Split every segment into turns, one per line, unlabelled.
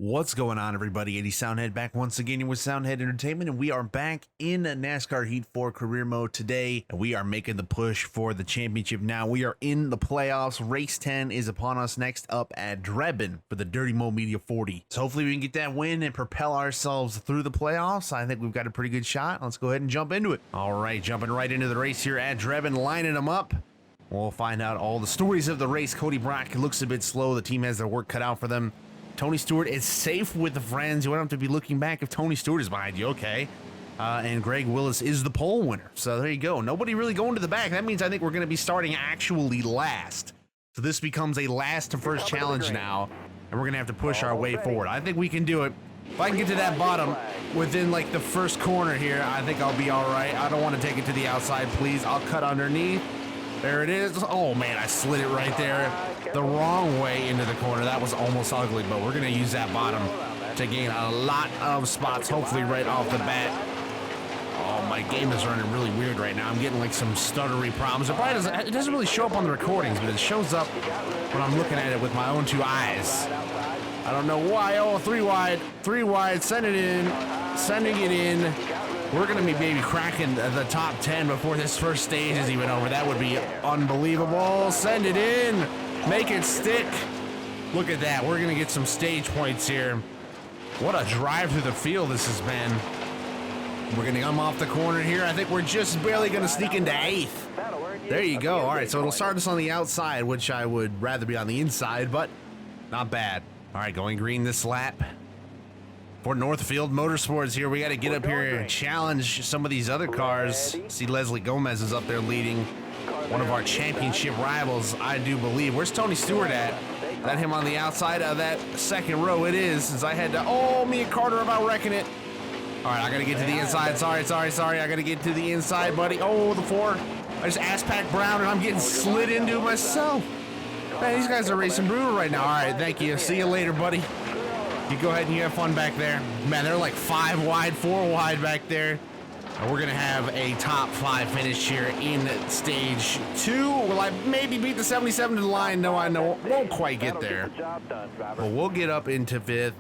What's going on, everybody? Eddie Soundhead back once again with Soundhead Entertainment, and we are back in NASCAR Heat 4 career mode today, and we are making the push for the championship now. We are in the playoffs. Race 10 is upon us next up at Drebin for the Dirty Mo Media 40. So hopefully we can get that win and propel ourselves through the playoffs. I think we've got a pretty good shot. Let's go ahead and jump into it. All right, jumping right into the race here at Drebin, lining them up. We'll find out all the stories of the race. Cody Brock looks a bit slow. The team has their work cut out for them. Tony Stewart is safe with the friends. You won't have to be looking back if Tony Stewart is behind you. Okay. And Greg Willis is the pole winner. So there you go. Nobody really going to the back. That means I think we're going to be starting actually last. So this becomes a last to first challenge now. And we're going to have to push our way forward. I think we can do it. If I can get to that bottom within like the first corner here, I think I'll be all right. I don't want to take it to the outside, please. I'll cut underneath. There it is. Oh, man, I slid it right there the wrong way into the corner. That was almost ugly, but we're going to use that bottom to gain a lot of spots, hopefully right off the bat. Oh, my game is running really weird right now. I'm getting like some stuttery problems. It doesn't really show up on the recordings, but it shows up when I'm looking at it with my own two eyes. I don't know why. Oh, three wide, send it in, sending it in. We're going to be maybe cracking the top 10 before this first stage is even over. That would be unbelievable. Send it in. Make it stick. Look at that. We're going to get some stage points here. What a drive through the field this has been. We're going to come off the corner here. I think we're just barely going to sneak into 8th. There you go. All right, so it'll start us on the outside, which I would rather be on the inside, but not bad. All right, going green this lap. For Northfield Motorsports here, we got to get up here and challenge some of these other cars. See Leslie Gomez is up there leading one of our championship rivals, I do believe. Where's Tony Stewart at? Is that him on the outside of that second row? It is, since I had to, oh, me and Carter about wrecking it. All right, I got to get to the inside. Sorry. I got to get to the inside, buddy. Oh, the 4. I just ass-packed Brown, and I'm getting slid into myself. Man, these guys are racing brutal right now. All right, thank you. See you later, buddy. You go ahead and you have fun back there. Man, they're like 5 wide, 4 wide back there. And we're going to have a top 5 finish here in stage 2. Will I maybe beat the 77 to the line? No, I know. Won't quite get there. But we'll get up into 5th.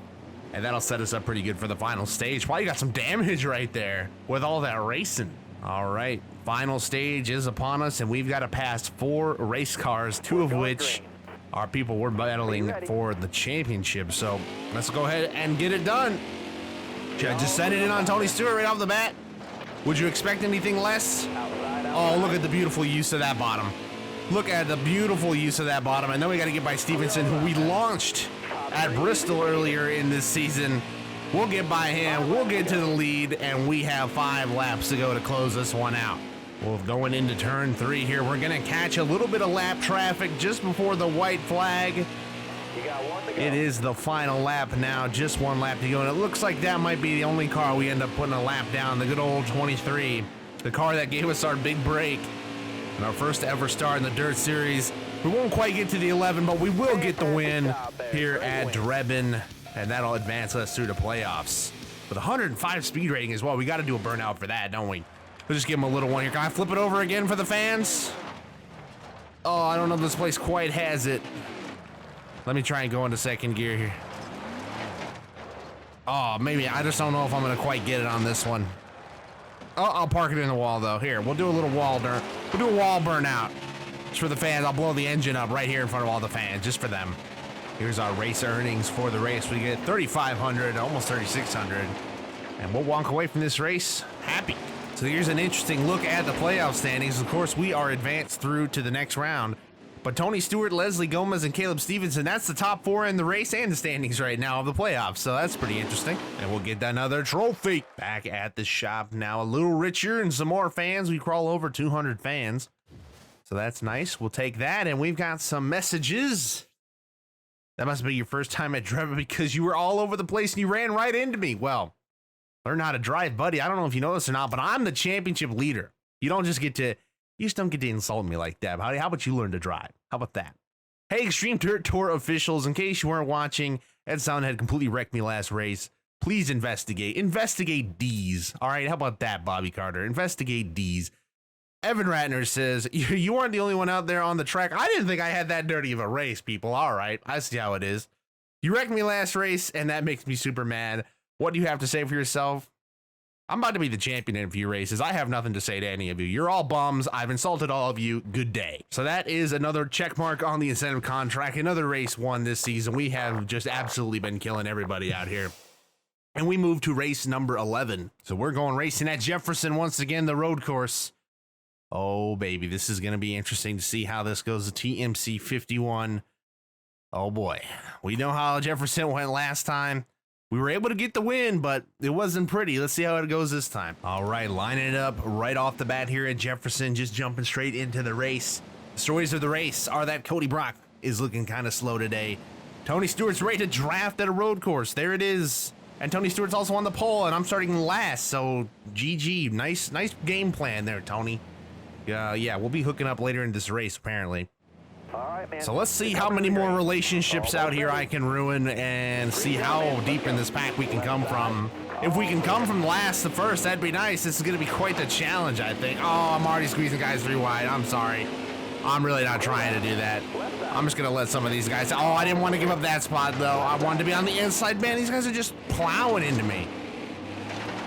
And that'll set us up pretty good for the final stage. Wow, you got some damage right there with all that racing. All right, final stage is upon us. And we've got to pass 4 race cars, 2 of which are people we're battling for the championship. So let's go ahead and get it done. Should I just send it in on Tony Stewart right off the bat? Would you expect anything less? Oh, look at the beautiful use of that bottom. Look at the beautiful use of that bottom. I know we got to get by Stevenson, who we launched at Bristol earlier in this season. We'll get by him. We'll get to the lead, and we have 5 laps to go to close this one out. Well, going into turn 3 here, we're going to catch a little bit of lap traffic just before the white flag. It is the final lap now, just 1 lap to go, and it looks like that might be the only car we end up putting a lap down, the good old 23, the car that gave us our big break and our first ever start in the Dirt Series. We won't quite get to the 11, but we will get the win here at Drebin, and that'll advance us through the playoffs. With 105 speed rating as well, we got to do a burnout for that, don't we? We'll just give him a little one here. Can I flip it over again for the fans? Oh, I don't know if this place quite has it. Let me try and go into second gear here. Oh, maybe. I just don't know if I'm going to quite get it on this one. Oh, I'll park it in the wall, though. Here, we'll do a little wall burn. We'll do a wall burnout. Just for the fans. I'll blow the engine up right here in front of all the fans, just for them. Here's our race earnings for the race. We get 3,500, almost 3,600. And we'll walk away from this race happy. So here's an interesting look at the playoff standings. Of course, we are advanced through to the next round. But Tony Stewart, Leslie Gomez, and Caleb Stevenson, that's the top 4 in the race and the standings right now of the playoffs. So that's pretty interesting. And we'll get another trophy back at the shop now. A little richer and some more fans. We crawl over 200 fans. So that's nice. We'll take that. And we've got some messages. That must be your first time at Drebin because you were all over the place and you ran right into me. Well, learn how to drive, buddy. I don't know if you know this or not, but I'm the championship leader. You just don't get to insult me like that. How about you learn to drive? How about that? Hey, Xtreme Dirt Tour officials, in case you weren't watching, Ed Soundhead completely wrecked me last race. Please investigate. Investigate D's. All right, how about that, Bobby Carter? Investigate D's. Evan Ratner says, you weren't the only one out there on the track. I didn't think I had that dirty of a race, people. All right, I see how it is. You wrecked me last race, and that makes me super mad. What do you have to say for yourself? I'm about to be the champion in a few races. I have nothing to say to any of you. You're all bums. I've insulted all of you. Good day. So that is another check mark on the incentive contract. Another race won this season. We have just absolutely been killing everybody out here. And we move to race number 11. So we're going racing at Jefferson once again, the road course. Oh, baby, this is going to be interesting to see how this goes. The TMC 51. Oh, boy. We know how Jefferson went last time. We were able to get the win, but it wasn't pretty. Let's see how it goes this time. All right, lining it up right off the bat here at Jefferson, just jumping straight into the race. The stories of the race are that Cody Brock is looking kind of slow today. Tony Stewart's ready to draft at a road course. There it is. And Tony Stewart's also on the pole, and I'm starting last, so GG. Nice game plan there, Tony. Yeah, we'll be hooking up later in this race, apparently.
All right, man.
So let's see how many more relationships out here I can ruin and see how deep in this pack we can come from. If we can come from last to first, that'd be nice. This is going to be quite the challenge, I think. Oh, I'm already squeezing guys 3 wide. I'm sorry. I'm really not trying to do that. I'm just going to let some of these guys... Oh, I didn't want to give up that spot, though. I wanted to be on the inside. Man, these guys are just plowing into me.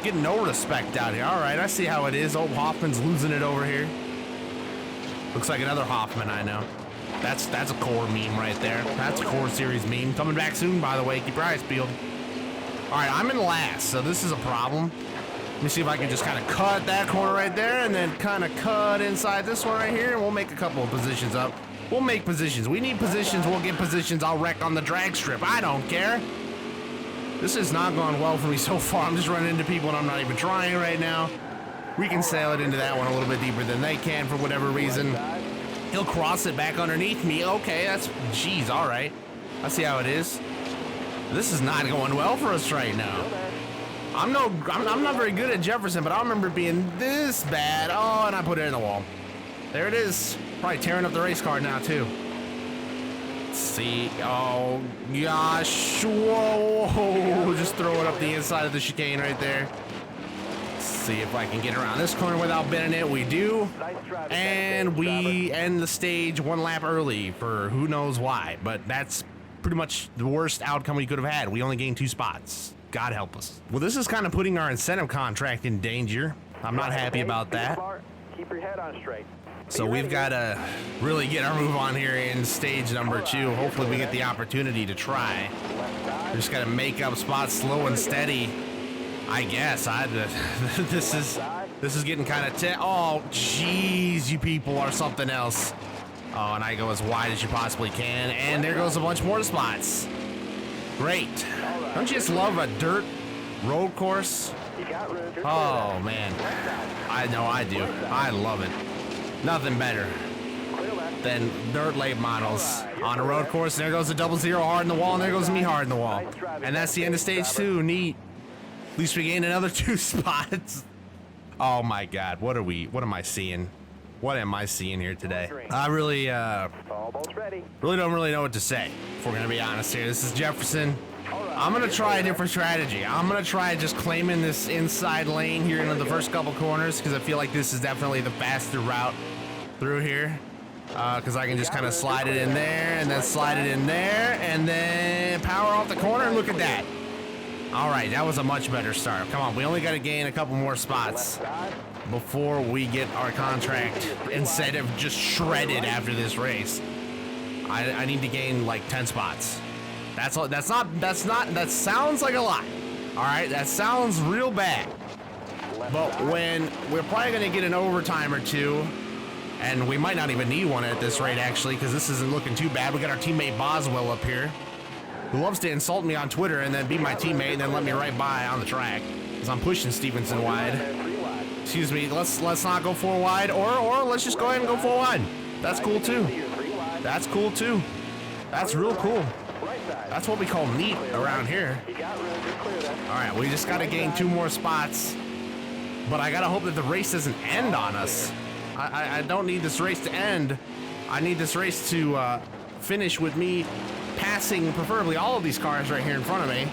Getting no respect out here. All right, I see how it is. Oh, Hoffman's losing it over here. Looks like another Hoffman I know. That's a core meme right there. That's a core series meme. Coming back soon, by the way. Keep your eyes peeled. All right, I'm in last, so this is a problem. Let me see if I can just kind of cut that corner right there and then kind of cut inside this one right here, and we'll make a couple of positions up. We'll make positions. We need positions. We'll get positions. I'll wreck on the drag strip. I don't care. This has not gone well for me so far. I'm just running into people, and I'm not even trying right now. We can sail it into that one a little bit deeper than they can for whatever reason. He'll cross it back underneath me. Okay, that's... Jeez, all right. I see how it is. This is not going well for us right now. I'm not very good at Jefferson, but I remember it being this bad. Oh, and I put it in the wall. There it is. Probably tearing up the race car now, too. Let's see. Oh, gosh. Whoa. Just throw it up the inside of the chicane right there. See if I can get around this corner without bending it. We do, and we end the stage 1 lap early for who knows why, but that's pretty much the worst outcome we could have had. We only gained 2 spots. God help us. Well, this is kind of putting our incentive contract in danger. I'm not happy about that.
Keep your head on straight.
So we've got to really get our move on here in stage number 2. Hopefully we get the opportunity to try. We just got to make up spots slow and steady. I guess this is getting kind of oh jeez, you people are something else. Oh, and I go as wide as you possibly can, and there goes a bunch more spots. Great. Don't you just love a dirt road course? Oh man, I know I do. I love it. Nothing better than dirt late models on a road course. There goes the 00 hard in the wall, and there goes me hard in the wall, and that's the end of stage 2. Neat. At least we gained another 2 spots. Oh my God, what am I seeing? What am I seeing here today? I really don't really know what to say, if we're gonna be honest here. This is Jefferson. I'm gonna try a different strategy. I'm gonna try just claiming this inside lane here into the first couple corners, because I feel like this is definitely the faster route through here. Because I can just kind of slide it in there, and then slide it in there, and then power off the corner, and look at that. All right, that was a much better start. Come on, we only got to gain a couple more spots before we get our contract incentive just shredded after this race. I need to gain like 10 spots. That sounds like a lot. All right, that sounds real bad. But when we're probably going to get an overtime or 2, and we might not even need one at this rate actually, because this isn't looking too bad. We got our teammate Boswell up here, who loves to insult me on Twitter and then be my teammate and then let me right by on the track because I'm pushing Stevenson wide. Excuse me, let's not go 4 wide, or let's just go ahead and go 4 wide. That's cool too. That's cool too. That's real cool. That's what we call neat around here. All right, we just got to gain 2 more spots, but I got to hope that the race doesn't end on us. I don't need this race to end. I need this race to finish with me passing preferably all of these cars right here in front of me.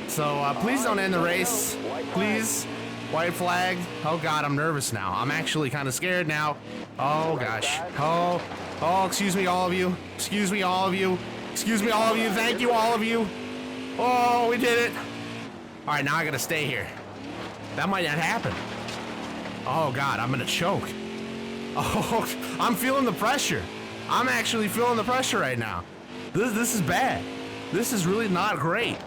So please don't end the race. Please. White flag. Oh God, I'm nervous now. I'm actually kind of scared now. Oh gosh. Oh, excuse me all of you. Excuse me all of you. Excuse me, all of you. Thank you, all of you. Oh, we did it. All right, now I gotta stay here. That might not happen. Oh God, I'm gonna choke. Oh, I'm feeling the pressure. I'm actually feeling the pressure right now. This is bad. This is really not great.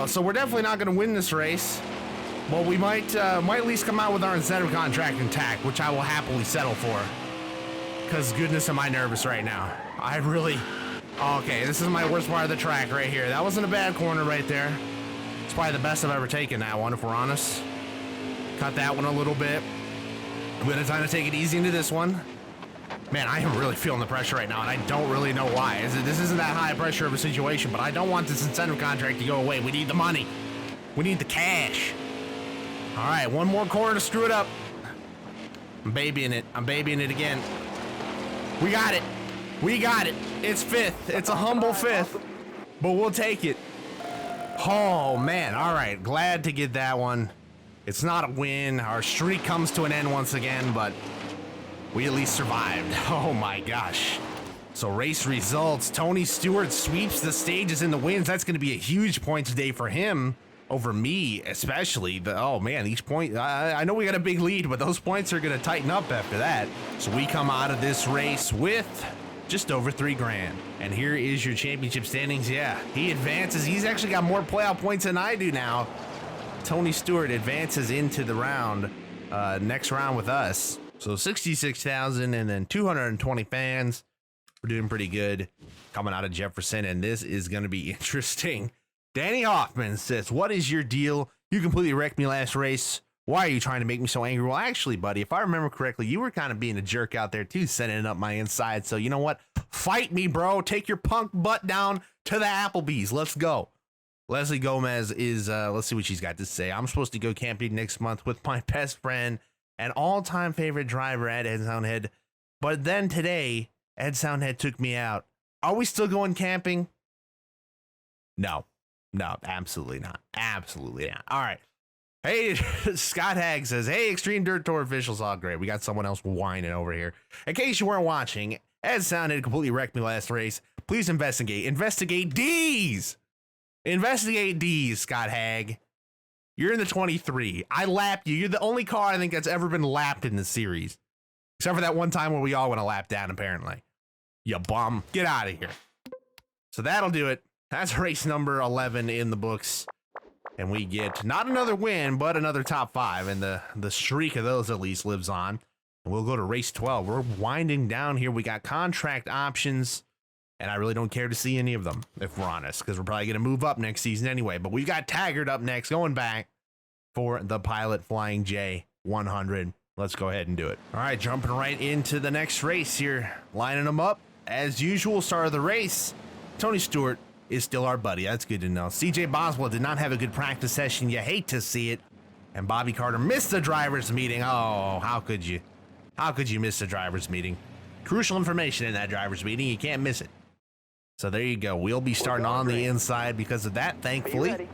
So we're definitely not gonna win this race. But we might at least come out with our incentive contract intact, which I will happily settle for. Cause goodness, am I nervous right now. I really. Okay, this is my worst part of the track right here. That wasn't a bad corner right there. It's probably the best I've ever taken that one, if we're honest. Cut that one a little bit. I'm gonna try to take it easy into this one. Man, I am really feeling the pressure right now, and I don't really know why. This isn't that high pressure of a situation, but I don't want this incentive contract to go away. We need the money. We need the cash. All right, one more corner to screw it up. I'm babying it. I'm babying it again. We got it. We got it. It's fifth. It's a humble fifth, but we'll take it. Oh, man. All right. Glad to get that one. It's not a win. Our streak comes to an end once again, but we at least survived. Oh, my gosh. So race results. Tony Stewart sweeps the stages in the wins. That's going to be a huge points day for him over me, especially. Oh, man, each point. I know we got a big lead, but those points are going to tighten up after that. So we come out of this race with just over $3,000. And here is your championship standings. Yeah, he advances. He's actually got more playoff points than I do now. Tony Stewart advances into the round, next round with us. So 66,000 and then 220 fans. We're doing pretty good coming out of Jefferson, and this is going to be interesting. Danny Hoffman says, what is your deal? You completely wrecked me last race. Why are you trying to make me so angry? Well, actually, buddy, if I remember correctly, you were kind of being a jerk out there too, sending it up my inside. So you know what? Fight me, bro. Take your punk butt down to the Applebee's. Let's go. Leslie Gomez is, let's see what she's got to say. I'm supposed to go camping next month with my best friend and all-time favorite driver, Ed Soundhead. But then today, Ed Soundhead took me out. Are we still going camping? No, absolutely not. Absolutely not. All right. Hey, Scott Hagg says, hey, Xtreme Dirt Tour officials. All great. We got someone else whining over here. In case you weren't watching, Ed Soundhead completely wrecked me last race. Please investigate. Investigate D's. Investigate D's, Scott Hagg. You're in the 23. I lapped you. You're the only car I think that's ever been lapped in this series. Except for that one time where we all went a lap down, apparently. You bum. Get out of here. So that'll do it. That's race number 11 in the books. And we get not another win, but another top 5. And the streak of those at least lives on. And we'll go to race 12. We're winding down here. We got contract options. And I really don't care to see any of them, if we're honest, because we're probably going to move up next season anyway. But we've got Taggert up next, going back for the Pilot Flying J 100. Let's go ahead and do it. All right, jumping right into the next race here. Lining them up. As usual, start of the race. Tony Stewart is still our buddy. That's good to know. CJ Boswell did not have a good practice session. You hate to see it. And Bobby Carter missed the driver's meeting. Oh, how could you? How could you miss the driver's meeting? Crucial information in that driver's meeting. You can't miss it. So there you go. We'll be starting on the inside because of that, thankfully.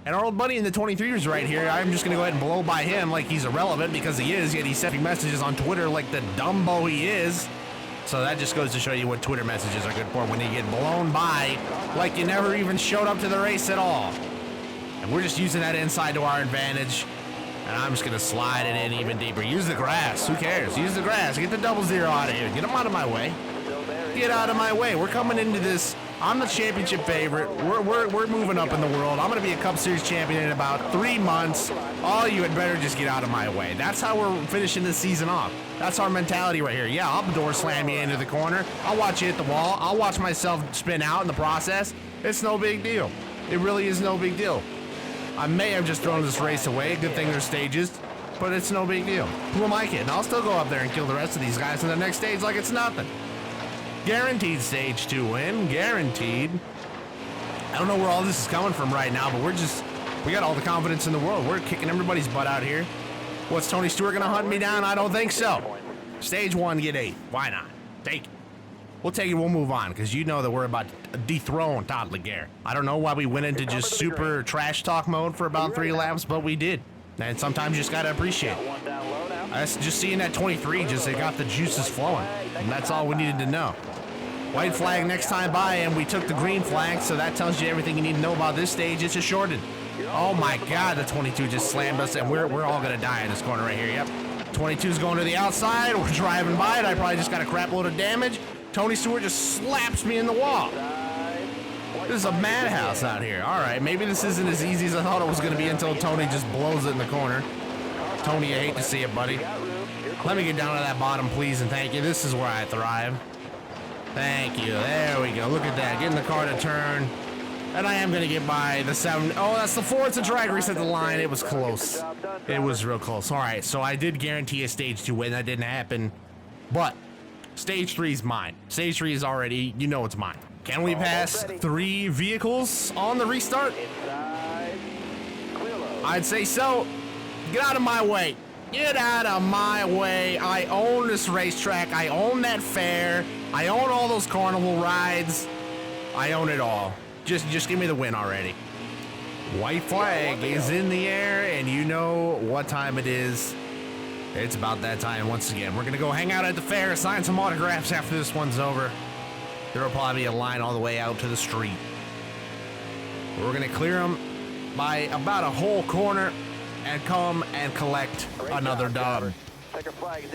And our old buddy in the 23 is right here. I'm just going to go ahead and blow by him like he's irrelevant because he is, yet he's sending messages on Twitter like the Dumbo he is. So that just goes to show you what Twitter messages are good for when you get blown by like you never even showed up to the race at all. And we're just using that inside to our advantage. And I'm just going to slide it in even deeper. Use the grass. Who cares? Use the grass. Get the 00 out of here. Get him out of my way. Get out of my way. We're coming into this. I'm the championship favorite. We're moving up in the world. I'm going to be a Cup Series champion in about 3 months. All you had better just get out of my way. That's how we're finishing this season off. That's our mentality right here. Yeah, I'll door slam you into the corner. I'll watch you hit the wall. I'll watch myself spin out in the process. It's no big deal. It really is no big deal. I may have just thrown this race away. Good thing there's stages, but it's no big deal. Who am I kidding? I'll still go up there and kill the rest of these guys in the next stage like it's nothing. Guaranteed stage 2 win. Guaranteed. I don't know where all this is coming from right now, but we got all the confidence in the world. We're kicking everybody's butt out here. What's Tony Stewart going to hunt me down? I don't think so. Stage 1, get 8. Why not? Take it. We'll take it. We'll move on because you know that we're about to dethrone Todd Laguerre. I don't know why we went into just super trash talk mode for about 3 laps, but we did. And sometimes you just got to appreciate it. That's just seeing that 23, just it got the juices flowing. And that's all we needed to know. White flag next time by, and we took the green flag, so that tells you everything you need to know about this stage. It's a shorted. Oh my God, the 22 just slammed us, and we're all gonna die in this corner right here. Yep. 22's going to the outside. We're driving by it. I probably just got a crap load of damage. Tony Stewart just slaps me in the wall. This is a madhouse out here. All right, maybe this isn't as easy as I thought it was gonna be until Tony just blows it in the corner. Tony, I hate to see it, buddy. Let me get down to that bottom, please, and thank you. This is where I thrive. Thank you. There we go. Look at that. Getting the car to turn. And I am going to get by the 7. Oh, that's the 4. It's a drag race at the line. It was close. It was real close. All right, so I did guarantee a stage 2 win. That didn't happen. But stage 3 is mine. Stage 3 is already, you know it's mine. Can we pass 3 vehicles on the restart? I'd say so. Get out of my way. Get out of my way. I own this racetrack. I own that fair. I own all those carnival rides. I own it all. Just give me the win already. White flag is in the air, and you know what time it is. It's about that time once again. We're going to go hang out at the fair, sign some autographs after this one's over. There will probably be a line all the way out to the street. We're going to clear them by about a whole corner and come and collect another dub.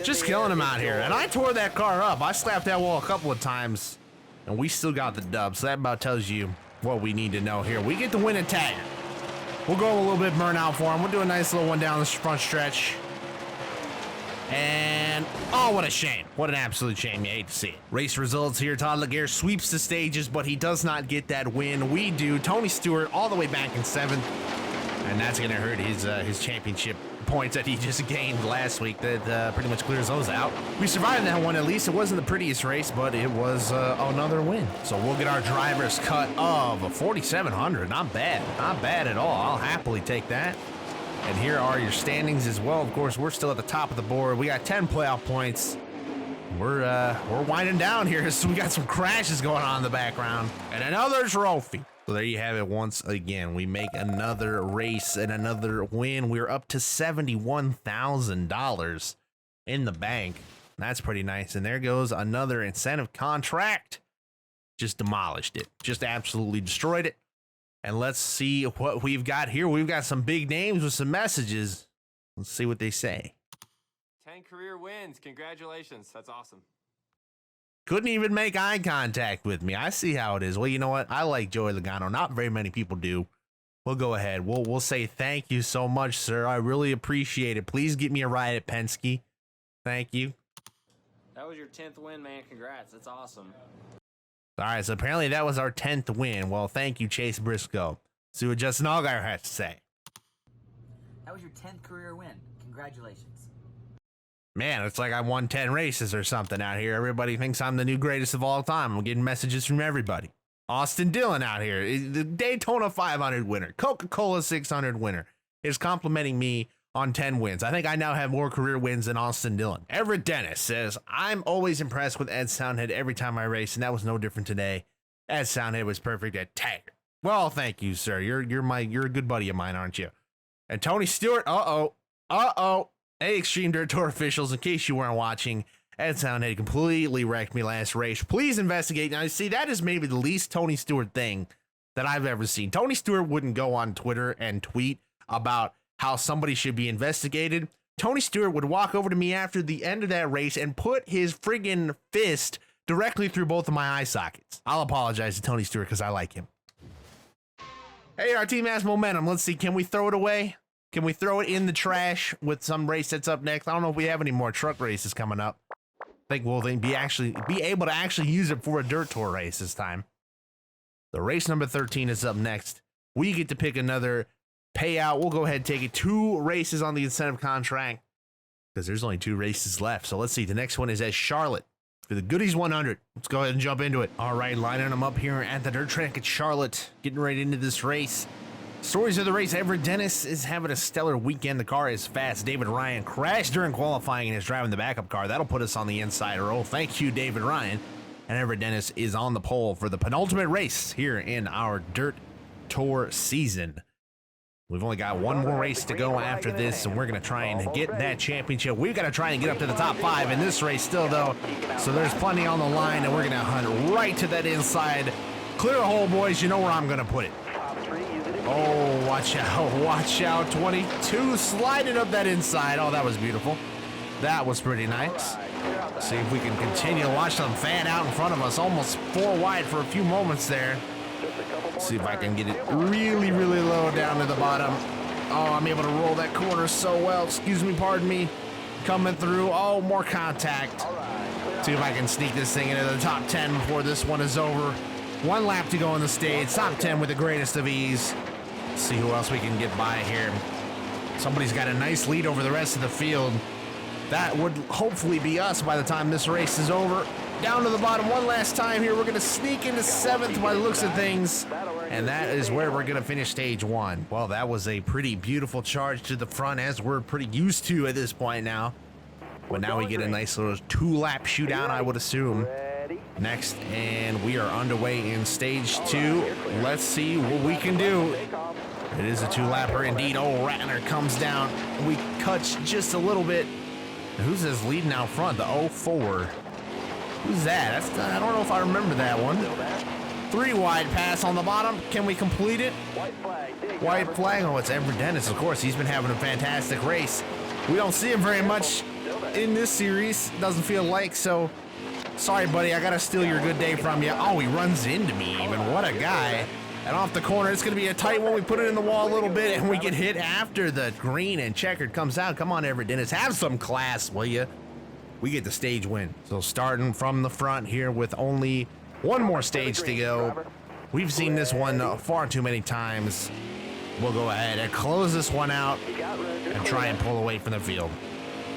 Just killing him out here. And I tore that car up. I slapped that wall a couple of times, and we still got the dub. So that about tells you what we need to know here. We get the win at Taggert. We'll go a little bit burnout for him. We'll do a nice little one down the front stretch. And, oh, what a shame. What an absolute shame. You hate to see it. Race results here. Todd Laguerre sweeps the stages, but he does not get that win. We do. Tony Stewart all the way back in 7th. And that's going to hurt his championship points that he just gained last week. That pretty much clears those out. We survived that one at least. It wasn't the prettiest race, but it was another win. So we'll get our driver's cut of 4,700. Not bad. Not bad at all. I'll happily take that. And here are your standings as well. Of course, we're still at the top of the board. We got 10 playoff points. We're winding down here, so we got some crashes going on in the background. And another trophy. So there you have it once again. We make another race and another win. We're up to $71,000 in the bank. That's pretty nice. And there goes another incentive contract. Just demolished it. Just absolutely destroyed it. And let's see what we've got here. We've got some big names with some messages. Let's see what they say.
10 career wins. Congratulations. That's awesome.
Couldn't even make eye contact with me. I see how it is. Well, you know what? I like Joey Logano. Not very many people do. We'll go ahead. We'll say thank you so much, sir. I really appreciate it. Please get me a ride at Penske. Thank you.
That was your 10th win, man. Congrats. That's awesome.
All right, so apparently that was our 10th win. Well, thank you, Chase Briscoe. See what Justin Allgaier has to say.
That was your 10th career win. Congratulations.
Man, it's like I won 10 races or something out here. Everybody thinks I'm the new greatest of all time. I'm getting messages from everybody. Austin Dillon out here, the Daytona 500 winner, Coca-Cola 600 winner, is complimenting me on 10 wins. I think I now have more career wins than Austin Dillon. Everett Dennis says, I'm always impressed with Ed Soundhead every time I race, and that was no different today. Ed Soundhead was perfect at Taggert. Well, thank you, sir. You're a good buddy of mine, aren't you? And Tony Stewart, Hey, Xtreme Dirt Tour officials, in case you weren't watching, Ed Soundhead completely wrecked me last race. Please investigate. Now, you see, that is maybe the least Tony Stewart thing that I've ever seen. Tony Stewart wouldn't go on Twitter and tweet about how somebody should be investigated. Tony Stewart would walk over to me after the end of that race and put his friggin' fist directly through both of my eye sockets. I'll apologize to Tony Stewart because I like him. Hey, our team has momentum. Let's see, can we throw it away? Can we throw it in the trash with some race that's up next? I don't know if we have any more truck races coming up. I think we'll be able to actually use it for a dirt tour race this time. The race number 13 is up next. We get to pick another payout. We'll go ahead and take it. 2 races on the incentive contract because there's only 2 races left. So let's see. The next one is at Charlotte for the Goodies 100. Let's go ahead and jump into it. All right, lining them up here at the dirt track at Charlotte. Getting right into this race. Stories of the race. Everett Dennis is having a stellar weekend. The car is fast. David Ryan crashed during qualifying and is driving the backup car. That'll put us on the inside row. Thank you, David Ryan. And Everett Dennis is on the pole for the penultimate race here in our Dirt Tour season. We've only got one more race to go after this, and we're going to try and get that championship. We've got to try and get up to the top 5 in this race still, though. So there's plenty on the line, and we're going to hunt right to that inside. Clear a hole, boys. You know where I'm going to put it. Oh, watch out. Watch out. 22 sliding up that inside. Oh, that was beautiful. That was pretty nice. See if we can continue to watch them fan out in front of us. Almost 4 wide for a few moments there. See if I can get it really, really low down to the bottom. Oh, I'm able to roll that corner so well. Excuse me, pardon me. Coming through. Oh, more contact. See if I can sneak this thing into the top 10 before this one is over. 1 lap to go on the stage. Top 10 with the greatest of ease. Let's see who else we can get by here. Somebody's got a nice lead over the rest of the field. That would hopefully be us by the time this race is over. Down to the bottom one last time here. We're going to sneak into 7th by the looks of things. And that is where we're going to finish stage 1. Well, that was a pretty beautiful charge to the front, as we're pretty used to at this point now. But now we get a nice little 2-lap shootout, I would assume. Next, and we are underway in stage 2. Let's see what we can do. It is a 2-lapper indeed. Oh, Ratner comes down. We cut just a little bit. Who's this leading out front? The 04. Who's that? I don't know if I remember that one. 3 wide pass on the bottom. Can we complete it? White flag. Oh, it's Everett Dennis, of course. He's been having a fantastic race. We don't see him very much in this series. Doesn't feel like, so sorry, buddy. I got to steal your good day from you. Oh, he runs into me even. What a guy. And off the corner, it's going to be a tight one. We put it in the wall a little bit, and we get hit after the green and checkered comes out. Come on, Everett Dennis. Have some class, will you? We get the stage win. So starting from the front here with only 1 more stage to go. We've seen this one far too many times. We'll go ahead and close this one out and try and pull away from the field.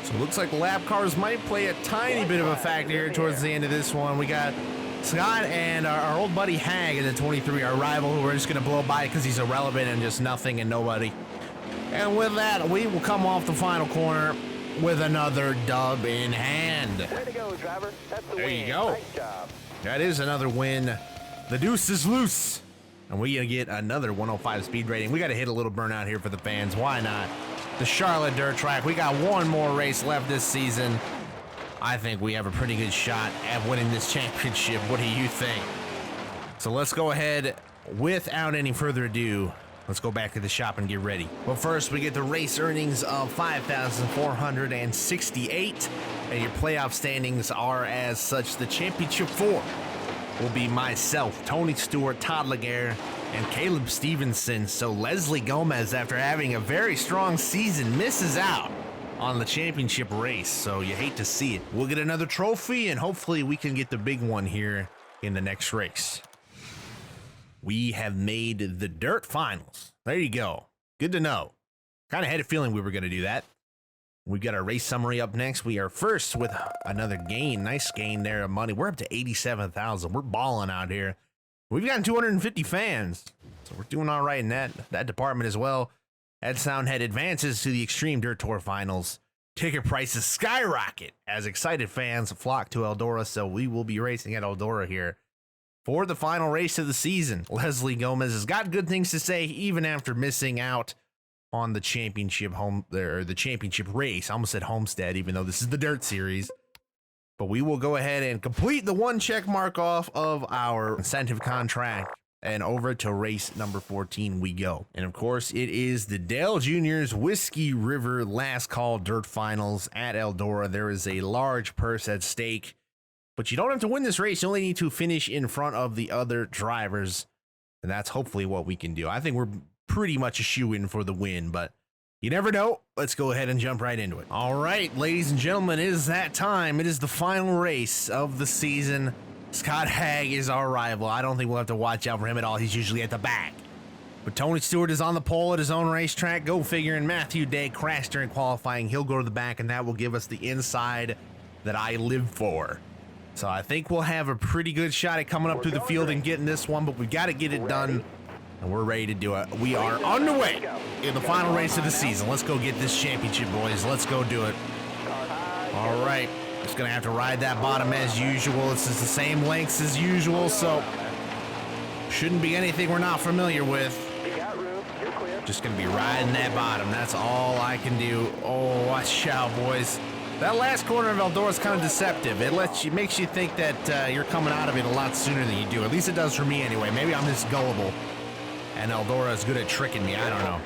So it looks like lap cars might play a tiny bit of a factor here towards the end of this one. We got Scott and our old buddy Hag in the 23, our rival, who we're just going to blow by because he's irrelevant and just nothing and nobody. And with that, we will come off the final corner with another dub in hand.
Way to go, driver. That's the
There
win.
you go.
Nice job.
That is another win. The deuce is loose. And we gonna get another 105 speed rating. We got to hit a little burnout here for the fans. Why not? The Charlotte Dirt Track. We got 1 more race left this season. I think we have a pretty good shot at winning this championship. What do you think? So let's go ahead, without any further ado, let's go back to the shop and get ready. But first, we get the race earnings of 5,468, and your playoff standings are as such. The championship 4 will be myself, Tony Stewart, Todd Laguerre, and Caleb Stevenson. So Leslie Gomez, after having a very strong season, misses out on the championship race. So you hate to see it. We'll get another trophy, and hopefully we can get the big one here in the next race. We have made the dirt finals. There you go. Good to know. Kind of had a feeling we were going to do that. We've got our race summary up next. We are first with another gain. Nice gain there of money. We're up to 87,000. We're balling out here. We've gotten 250 fans. So we're doing all right in that department as well. That Soundhead advances to the Xtreme Dirt Tour finals. Ticket prices skyrocket as excited fans flock to Eldora. So we will be racing at Eldora here for the final race of the season. Leslie Gomez has got good things to say even after missing out on the championship the championship race. I almost said Homestead, even though this is the Dirt Series. But we will go ahead and complete the 1 check mark off of our incentive contract, and over to race number 14 we go. And of course, it is the Dale Jr.'s Whiskey River Last Call Dirt Finals at Eldora. There is a large purse at stake. But you don't have to win this race. You only need to finish in front of the other drivers. And that's hopefully what we can do. I think we're pretty much a shoe-in for the win, but you never know. Let's go ahead and jump right into it. All right, ladies and gentlemen, it is that time. It is the final race of the season. Scott Hag is our rival. I don't think we'll have to watch out for him at all. He's usually at the back. But Tony Stewart is on the pole at his own racetrack. Go figure. And Matthew Day crashed during qualifying. He'll go to the back, and that will give us the inside that I live for. So I think we'll have a pretty good shot at coming up through the field and getting this one, but we've got to get it done, and we're ready to do it. We are underway in the final race of the season. Let's go get this championship, boys. Let's go do it. All right. Just going to have to ride that bottom as usual. This is the same lengths as usual, so shouldn't be anything we're not familiar with.
You got room. You're clear.
Just going to be riding that bottom. That's all I can do. Oh, watch out, boys. That last corner of Eldora is kind of deceptive. It makes you think that you're coming out of it a lot sooner than you do. At least it does for me anyway. Maybe I'm just gullible. And Eldora is good at tricking me. I don't know.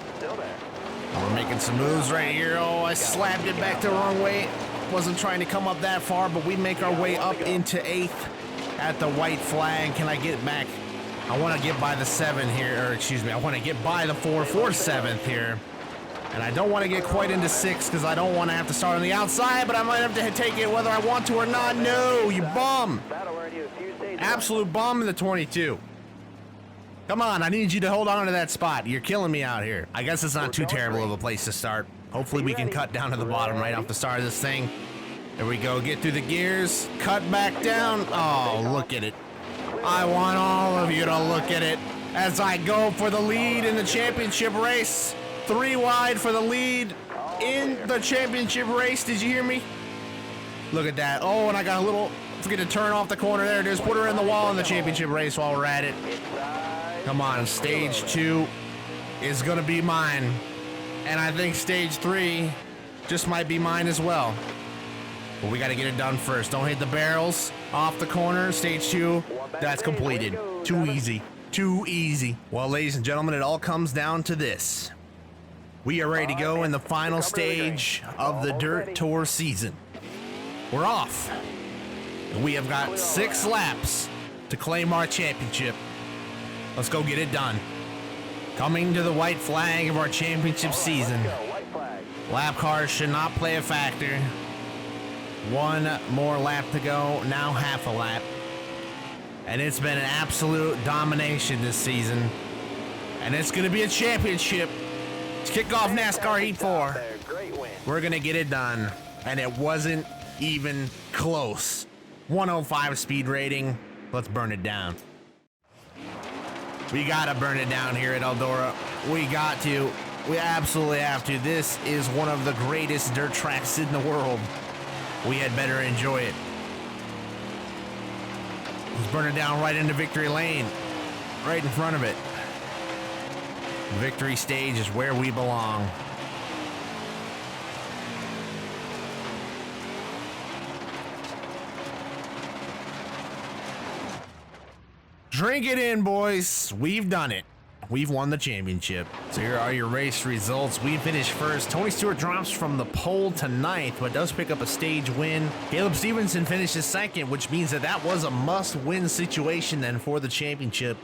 We're making some moves right here. Oh, I slapped it back the wrong way. Wasn't trying to come up that far, but we make our way up into 8th at the white flag. Can I get back? I want to get by the 7 here, or excuse me, I want to get by the 4 for 7th here. And I don't want to get quite into 6 because I don't want to have to start on the outside, but I might have to take it whether I want to or not. No, you bum. Absolute bum in the 22. Come on, I need you to hold on to that spot. You're killing me out here. I guess it's not too terrible of a place to start. Hopefully we can cut down to the bottom right off the start of this thing. There we go, get through the gears, cut back down. Oh, look at it. I want all of you to look at it as I go for the lead in the championship race. 3 wide for the lead in the championship race. Did you hear me? Look at that. Oh, and I got a little, forget to turn off the corner. There it is. Put her in the wall in the championship race while we're at it. Come on, stage 2 is going to be mine. And I think stage 3 just might be mine as well. But we got to get it done first. Don't hit the barrels off the corner. Stage 2, that's completed. Too easy. Too easy. Well, ladies and gentlemen, it all comes down to this. We are ready to go in the final stage of the Dirt Tour season. We're off. And we have got 6 laps to claim our championship. Let's go get it done. Coming to the white flag of our championship season. Lap cars should not play a factor. 1 more lap to go, now half a lap. And it's been an absolute domination this season. And it's going to be a championship. Let's kick off NASCAR Heat 4. We're going to get it done. And it wasn't even close. 105 speed rating. Let's burn it down. We got to burn it down here at Eldora. We got to. We absolutely have to. This is one of the greatest dirt tracks in the world. We had better enjoy it. Let's burn it down right into victory lane. Right in front of it. The victory stage is where we belong. Drink it in, boys. We've done it. We've won the championship. So here are your race results. We finished first. Tony Stewart drops from the pole to 9th, but does pick up a stage win. Caleb Stevenson finishes 2nd, which means that was a must-win situation then for the championship.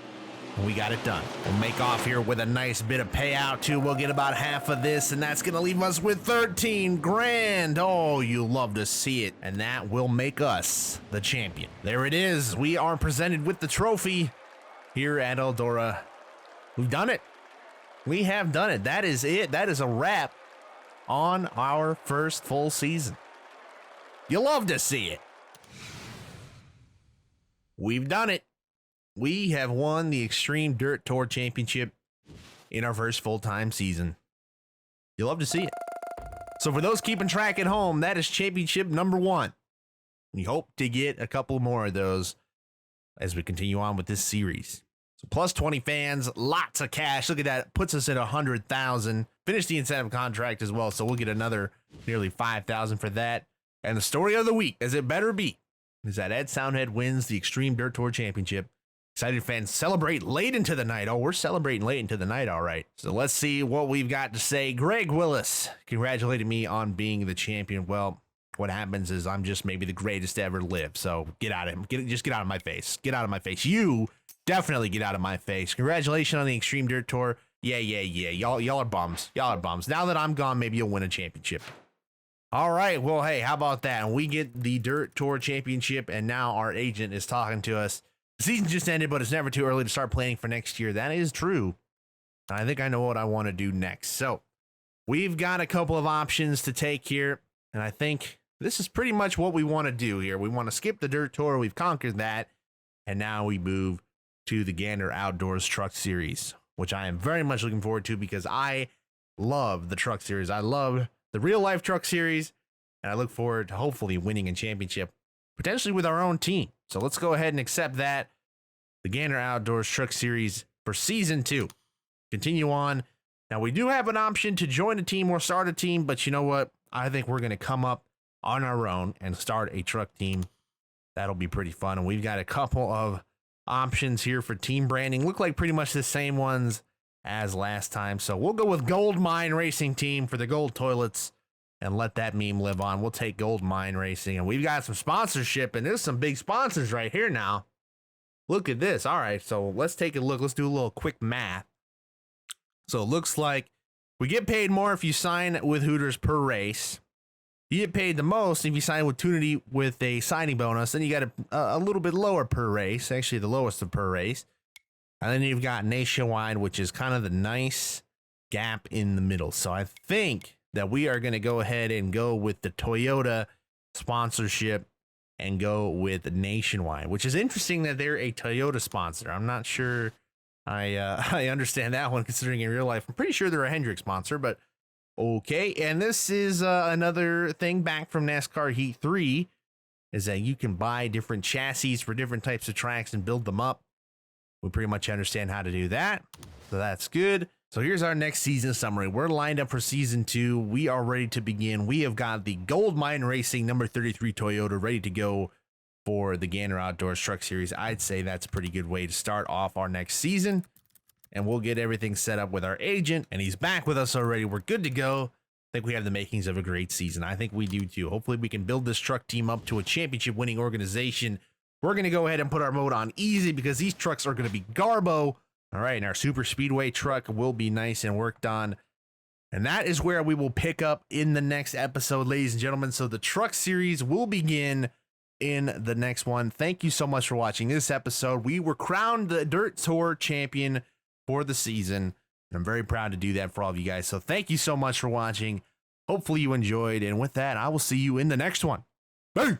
And we got it done. We'll make off here with a nice bit of payout too. We'll get about half of this, and that's gonna leave us with 13 grand. Oh, you love to see it. And that will make us the champion. There it is. We are presented with the trophy here at Eldora. We've done it. We have done it. That is it. That is a wrap on our first full season. You love to see it. We've done it. We have won the Xtreme Dirt Tour Championship in our first full-time season. You love to see it. So for those keeping track at home, that is championship number 1. We hope to get a couple more of those as we continue on with this series. So plus 20 fans, lots of cash. Look at that. Puts us at 100,000. Finish the incentive contract as well. So we'll get another nearly 5,000 for that. And the story of the week, as it better be, is that Ed Soundhead wins the Xtreme Dirt Tour Championship. Excited fans celebrate late into the night. Oh, we're celebrating late into the night, all right. So let's see what we've got to say. Greg Willis congratulated me on being the champion. Well, what happens is I'm just maybe the greatest to ever live. So get out of him. Just get out of my face. Get out of my face. You definitely get out of my face. Congratulations on the Xtreme Dirt Tour. Yeah. Y'all are bums. Y'all are bums. Now that I'm gone, maybe you'll win a championship. All right. Well, hey, how about that? We get the Dirt Tour Championship, and now our agent is talking to us. The season just ended, but it's never too early to start planning for next year. That is true. I think I know what I want to do next. So we've got a couple of options to take here, and I think this is pretty much what we want to do here. We want to skip the Dirt Tour. We've conquered that, and now we move to the Gander Outdoors Truck Series, which I am very much looking forward to because I love the Truck Series. I love the real-life Truck Series, and I look forward to hopefully winning a championship, potentially with our own team. So let's go ahead and accept that. The Gander Outdoors Truck Series for Season 2. Continue on Now, we do have an option to join a team or start a team, but you know what? I think we're going to come up on our own and start a truck team. That'll be pretty fun. And we've got a couple of options here for team branding. Look like pretty much the same ones as last time. So we'll go with Gold Mine Racing Team for the gold toilets and let that meme live on. We'll take Gold Mine Racing. And we've got some sponsorship, and there's some big sponsors right here now. Look at this. All right, so let's take a look. Let's do a little quick math. So it looks like we get paid more if you sign with Hooters per race. You get paid the most if you sign with Tunity with a signing bonus. Then you got a little bit lower per race, actually the lowest of per race. And then you've got Nationwide, which is kind of the nice gap in the middle. So I think that we are going to go ahead and go with the Toyota sponsorship and go with Nationwide, which is interesting that they're a Toyota sponsor. I'm not sure I understand that one, considering in real life, I'm pretty sure they're a Hendrick sponsor, but okay. And this is another thing back from NASCAR Heat 3, is that you can buy different chassis for different types of tracks and build them up. We pretty much understand how to do that, so that's good. So here's our next season summary. We're lined up for season 2. We are ready to begin. We have got the Gold Mine Racing number 33 Toyota ready to go for the Gander Outdoors Truck Series. I'd say that's a pretty good way to start off our next season. And we'll get everything set up with our agent, and he's back with us already. We're good to go. I think we have the makings of a great season. I think we do too. Hopefully we can build this truck team up to a championship winning organization. We're going to go ahead and put our mode on easy because these trucks are going to be garbo. All right, and our super speedway truck will be nice and worked on. And that is where we will pick up in the next episode, ladies and gentlemen. So the truck series will begin in the next one. Thank you so much for watching this episode. We were crowned the Dirt Tour champion for the season, and I'm very proud to do that for all of you guys. So thank you so much for watching. Hopefully you enjoyed, and with that, I will see you in the next one. Bye.